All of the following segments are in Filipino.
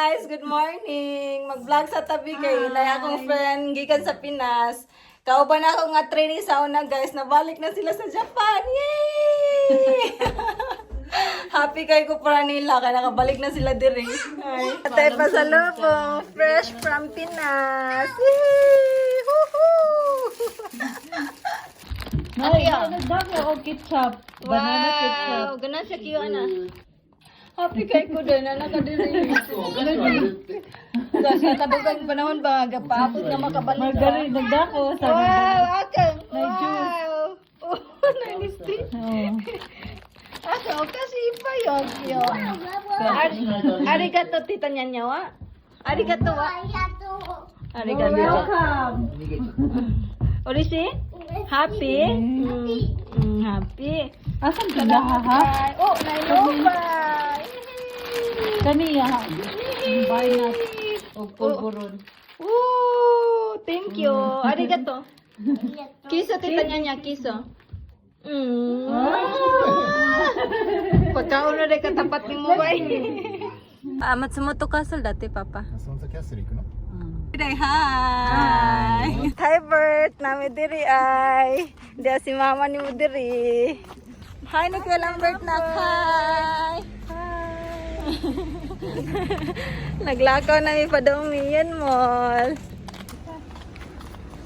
guys! Good morning! Mag-vlog sa tabi kay inay akong friend gikan sa Pinas. Kauban ako nga training sa una guys. Nabalik na sila sa Japan. Yay! Happy kay ko para nila kaya nakabalik na sila diri. Atay pa sa lubong. Fresh from Pinas. Yay! Woohoo! Nagdami ako ketchup. Banana ketchup. Wow! Ganun siya kiyo na. Happy kay ko din na nakadiri. Kasi kadugang panahon ba gapaabot na makabalik. Margarine, nagdako. Wow! Akang! May juice. Wow! Oh, nanisti. Oo. Asa, kasi pa yun. Arigato, tita niya niya, wa? Arigato, wa? Arigato. Welcome. Orishi? Happy? Happy. Asan ka na, ha? Oh, nailobay! Kaniya, ha? Buy nut. O pulburon. Oh, thank you. Arigato. Kiso, tita niya niya, kiso. Pagkaon na rin katapat ni mo ba? Matsumoto Castle dati, Papa. 松田キャッスル行くの Hi! Hi, Bert! Nami diri ay. Dia si mama ni mo diri. Hi, Nicole Lambert na. Hi! Hi! Naglakaw na mi pa daw Mian Mall.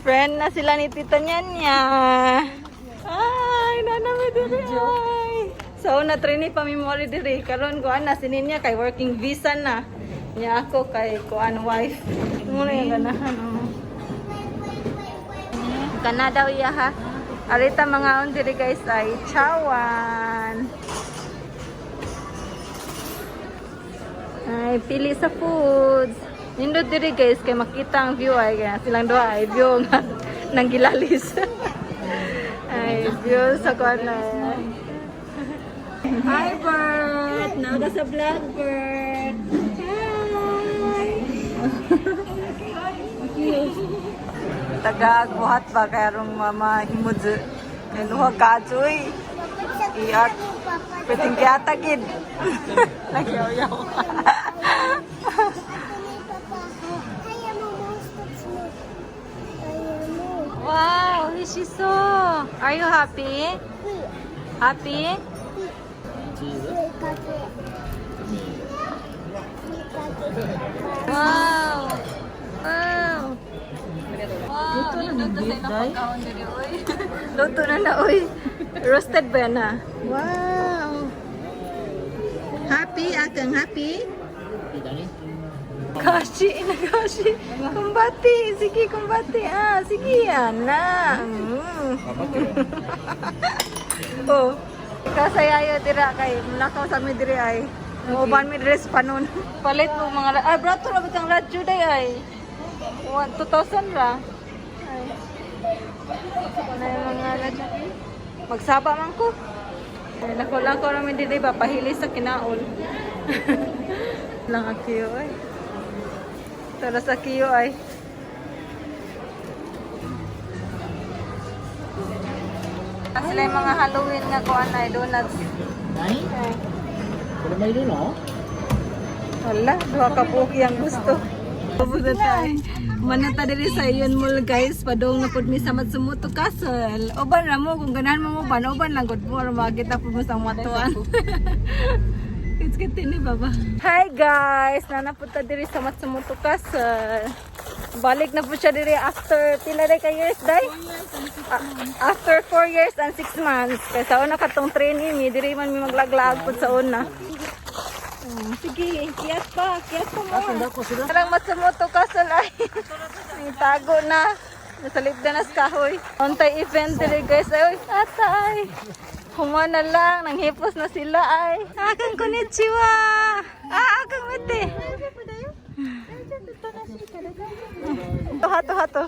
Friend na sila ni Tita Nyanya. Ay, nanami diri ay. So, na-trainee pa mi mo diri. Karon ko ana sinin niya kay working visa na. Niya ako kay kuan wife. Muna yung ganahan. Kana daw iya ha. Arita mga on diri guys ay chawan. Ay pili sa foods. Nindot diri guys kay makita ang view ay kaya silang doa ay view nga nang gilalis. Ay view sa kuan na. Hi Bert! Naga sa vlog Bert! Tagag buhat ba kaya rong mama himudzu luha kajoy iat peting kiyata kid nagyaw-yaw wow hishiso are you happy happy wow wow wow, luto na pagkaon diri oy. Luto na na oy. Roasted ba yan na? Wow. Happy akang happy? Kashi, nagashi. Kumbati, sige kumbati. Ah, sige yan na. Oh. Kasayayo tira kay nakaw sa mi diri ay. Uban mi dress panon. Palit mo mga ay brato ra bitang radyo day ay. 2,000 ra. Ay. Na yung mga radyo. Magsaba man ko. Ay, lako namin dito ba pahili sa kinaol. Lang akiyo ay. Tara sa kiyo ay. Sila yung mga Halloween nga kuan ay donuts. Ay? Ay. これもいるの Wala, duha ka buki ang gusto. Pupunta tayo. Manata diri sa iyon mall guys, padong na pud mi sa Matsumoto Castle. Oban ra mo kung ganahan mo ban, oban lang gud mo makita po mo sa matuan. It's good ni baba. Hi guys, nanapunta diri sa Matsumoto Castle. Balik na po siya diri after pila day ka years day? After 4 years and 6 months. Kaya sa una katong training mi diri man mi maglaglag pud sa una. Sige, kiyas pa mo. Parang Matsumoto Castle ay. Tago na. Nasa libda na sa kahoy. Ontay event dili guys. Ay, atay. Humana lang. Nanghipos na sila ay. Akang konnichiwa. Akang mete. Hato.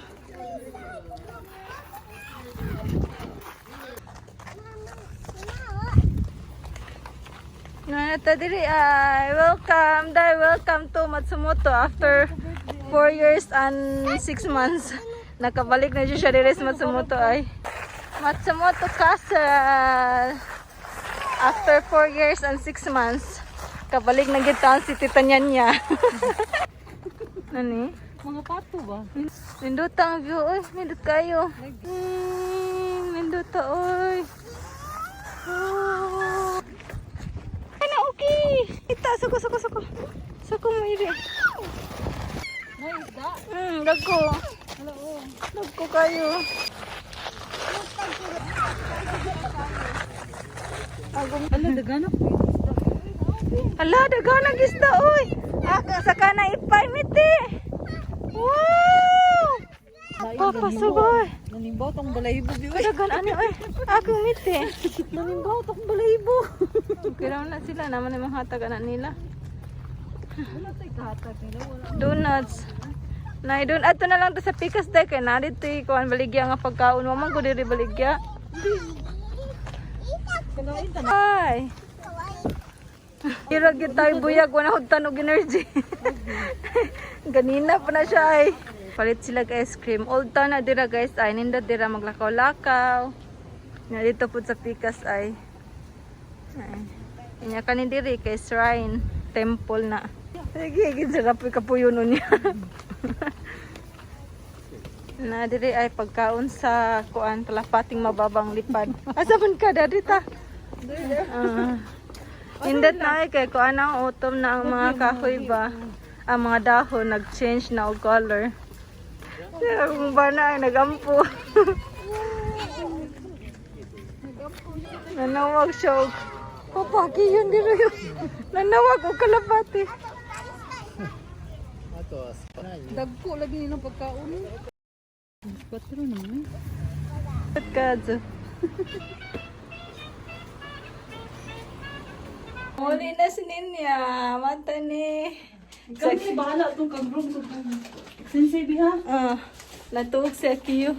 Nata diri ay welcome to Matsumoto after 4 years and 6 months. Nakabalik na siya diri sa Matsumoto ay. Matsumoto Castle after 4 years and 6 months. Kabalik na kita si Tita niya. Nani? Mga pato ba? Nindot ang view, oy. Nindot kayo. Nindot ta, oy. Oh. Ano, okay. Ita, suko. Suko mo iri. May isda. Dagko. Dagko kayo. Ala, daganap. Hala, daganang isda, oy. Sa kana ipay, miti. Wow! Papasugay. Nanimbaw tong balahibo biyo. Dagan ani oy. Akong miti. Nanimbaw tong balahibo. Kira na sila naman ang hatag na nila. Wala tay kahatag nila. Wala. Donuts. Nay don ato na lang to sa Pikas Day kay na dito kuan baligya nga pagkaon mo man ko diri baligya. Kanain ta. Ay. Kira gyud tayo buyag wala hud og energy. Ganina pa na siya ay. Palit sila og ice cream. Old town na dira guys ay nindot dira maglakaw-lakaw. Na dito pud sa Pikas ay. Ay. Inya kanin diri kay shrine, temple na. Sige, sarap kapuyon niya. Na diri ay pagkaon sa kuan kalapating mababang lipad. Asa man ka diri ta? Indot na ay kay kuan ang autumn na ang mga kahoy ba. Ang mga dahon nag-change na og color. Ang bana ay nagampo. Nanawag siya og papaki yun diri yun. Nanawag og kalapati. Dagko lagi nilang pagkaon. Patro naman. Kadzo. Muli na si Ninya. Mata ni. Kami bahala itong kagrong sa Sensei biha. Natuog si Akiyo.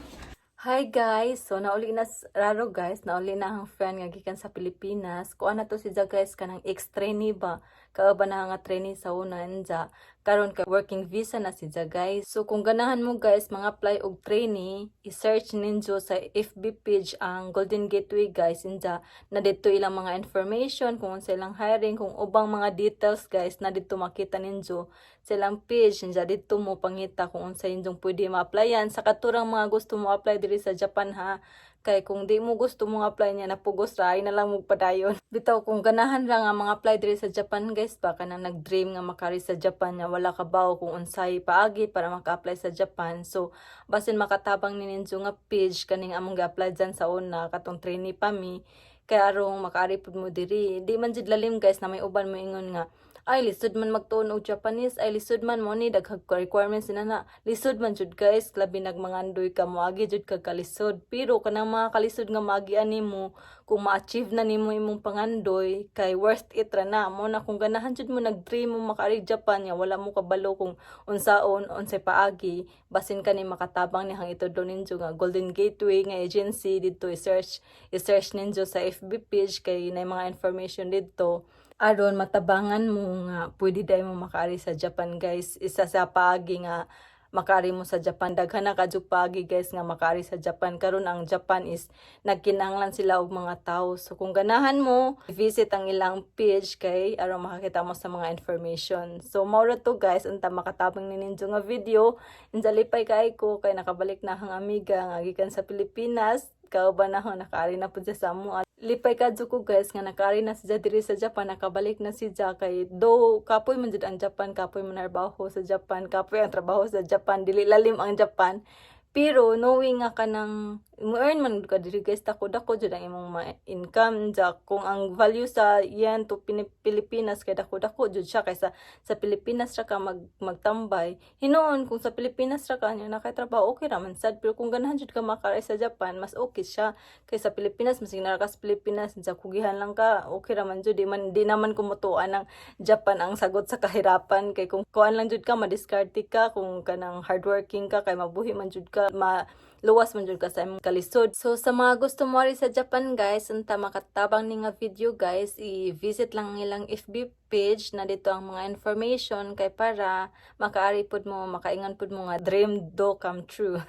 Hi guys! So nauli na raro guys, nauli na ang friend nga gikan sa Pilipinas. Kuan na to si Ja guys kanang ex-trainee ba? Kaaba na nga trainee sa una nja. Karon ka working visa na si Ja guys. So kung ganahan mo guys mga apply og trainee, i-search ninyo sa FB page ang Golden Gateway guys nja. Na dito ilang mga information kung unsa ilang hiring, kung ubang mga details guys na dito makita ninyo sa ilang page nja dito mo pangita kung unsa inyong pwede ma-applyan sa katurang mga gusto mo apply diri sa Japan ha. Kay kung di mo gusto mong apply niya napugos ra ay na lang mo padayon. Bitaw kung ganahan ra nga mga apply diri sa Japan guys baka na nag-dream nga makari sa Japan nga wala ka bawo kung unsay paagi para maka-apply sa Japan. So basin makatabang ni ninyo nga page kaning among gi-apply dyan sa una katong trainee pa mi. Kaya arong makaari pud mo diri. Di man jud lalim guys na may uban mo ingon nga ay lisod man magtuon og Japanese, ay lisod man mo ni daghang requirements na lisod man jud guys, labi nagmangandoy ka moagi jud ka kalisod. Pero kanang mga kalisod nga maagian nimo kung ma-achieve na nimo imong pangandoy kay worth it ra na mo na kung ganahan jud mo nag-dream mo makaari Japan ya wala mo kabalo kung unsaon unsay paagi basin kani makatabang ni hang itudlo ninyo nga Golden Gateway nga agency dito i-search ninyo sa FB page kay nay mga information dito. Aron matabangan mo nga pwede dai mo makaari sa Japan guys. Isa sa paagi nga makaari mo sa Japan. Daghan na kadyo paagi guys nga makaari sa Japan. Karon ang Japan is nagkinahanglan sila og mga tao. So kung ganahan mo, visit ang ilang page kay aron makakita mo sa mga information. So maura to guys unta makatabang ni ninyo nga video. Injalipay kay ko kay nakabalik na hang amiga nga gikan sa Pilipinas. Kauban na ho, nakaari na po siya sa mo. Lipay kadyo ko guys, nga nakaari na siya diri sa Japan, nakabalik na siya kay do kapoy man jud ang Japan, kapoy man trabaho sa Japan, kapoy ang trabaho sa Japan, dili lalim ang Japan. Pero knowing nga kanang mo-earn man ka diri guys, dako jud ang imong income ja kung ang value sa yen to Pilipinas kay dako jud siya kaysa sa Pilipinas ra ka magtambay. Hinoon kung sa Pilipinas ra ka nya nakatrabaho okay ra man sad, pero kung ganahan jud ka makaray sa Japan mas okay siya kaysa Pilipinas. Mas ginara ka sa Pilipinas sa kugihan lang ka okay ra man jud, di naman kumutuan ng Japan ang sagot sa kahirapan kay kung kuan lang jud ka madiskarte ka, kung kanang hardworking ka kay mabuhi man jud ka luwas man jud ka sa imong kalisod. So sa mga gusto mo rin sa Japan guys, unta makatabang ni nga video guys, i-visit lang ilang FB page na dito ang mga information kay para makaari pud mo makaingan pud mo nga dream do come true.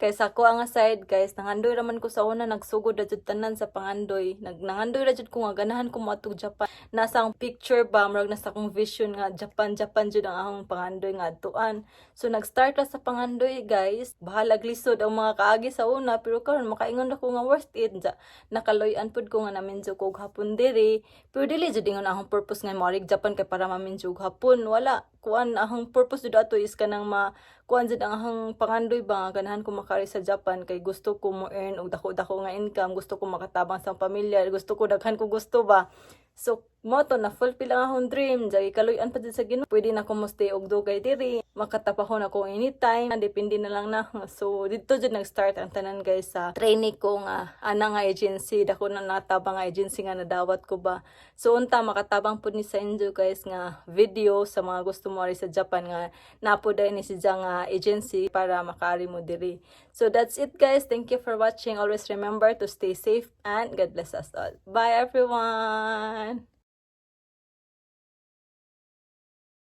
Kay sa ko nga side guys, nangandoy raman ko sa una nagsugod na jud tanan sa pangandoy. Nangandoy ra jud ko nga ganahan ko moadto Japan. Nasa ang picture ba murag nasa akong vision nga Japan jud ang akong pangandoy nga adtuan. So nag-start ra sa pangandoy guys. Bahalag lisod ang mga kaagi sa una pero karon makaingon ako nga worth it. Nakaloy-an pud ko nga naminjo ko hapon diri. Pero dili jud ingon akong purpose nga morig Japan kay para maminjo hapon. Wala. Kuan akong purpose jud ato is kanang kuan jud ang akong pangandoy ba nga ganahan ko makari sa Japan kay gusto ko mo earn og dako-dako nga income, gusto ko makatabang sa pamilya, gusto ko daghan ko gusto ba. So mo to na fulfill ang akong dream, jay kaloy-an pa jud sa Ginoo. Pwede na ko mo stay og dugay diri, makatapahon ako anytime, depende na lang na. So dito jud nag-start ang tanan guys sa training ko nga ana nga agency, dako na natabang nga agency nga nadawat ko ba. So unta makatabang pud ni sa inyo guys nga video sa mga gusto mo ari sa Japan nga napoday ni si nga agency para makaari mo diri. So that's it guys. Thank you for watching. Always remember to stay safe and God bless us all. Bye everyone.